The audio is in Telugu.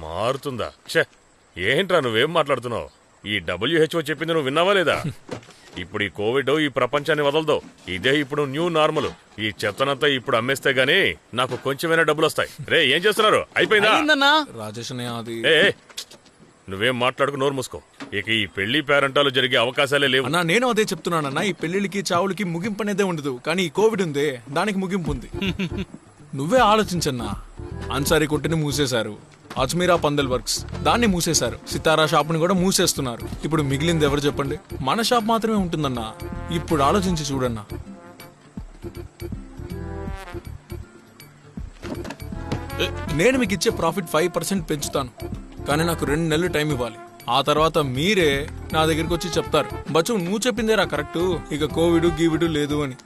మారుతుందా? ఛే, ఏంట్రా నువ్వేం మాట్లాడుతున్నావు? ఈ WHO చెప్పింది నువ్వు విన్నావా లేదా? ఇప్పుడు ఈ కోవిడ్ ఈ ప్రపంచాన్ని వదలదు. ఇదే ఇప్పుడు న్యూ నార్మల్. ఈ చెత్తనంతా ఇప్పుడు అమ్మేస్తే గానీ నాకు కొంచెమైనా డబ్బులు వస్తాయి. రే, ఏం చేస్తున్నారు? అయిపోయిందా? రాజేష్ నువ్వేం మాట్లాడుకు, నోరు మూసుకో. ఇక ఈ పెళ్లి పేరంటాలు జరిగే అవకాశాలే లేవు. అన్నా, నేను అదే చెప్తున్నానన్నా. ఈ పెళ్లిళ్ళకి చావులకి ముగింపు అనేదే ఉండదు, కానీ ఈ కోవిడ్ ఉందే దానికి ముగింపు ఉంది. నువ్వే ఆలోచించన్నా. అన్సారీ కొట్టిని మూసేశారు, అజ్మీరా పందల్ వర్క్స్ దాన్ని మూసేశారు, సితారా షాప్ని కూడా మూసేస్తున్నారు. ఇప్పుడు మిగిలింది ఎవరు చెప్పండి? మన షాప్ మాత్రమే ఉంటుందన్నా. ఇప్పుడు ఆలోచించి చూడన్నా. నేను మీకు ఇచ్చే ప్రాఫిట్ 5% పెంచుతాను, కానీ నాకు 2 నెలలు టైం ఇవ్వాలి. ఆ తర్వాత మీరే నా దగ్గరికి వచ్చి చెప్తారు, బచ్చు నువ్వు చెప్పిందేరా కరెక్ట్, ఇక కోవిడ్ గీవిడు లేదు అని.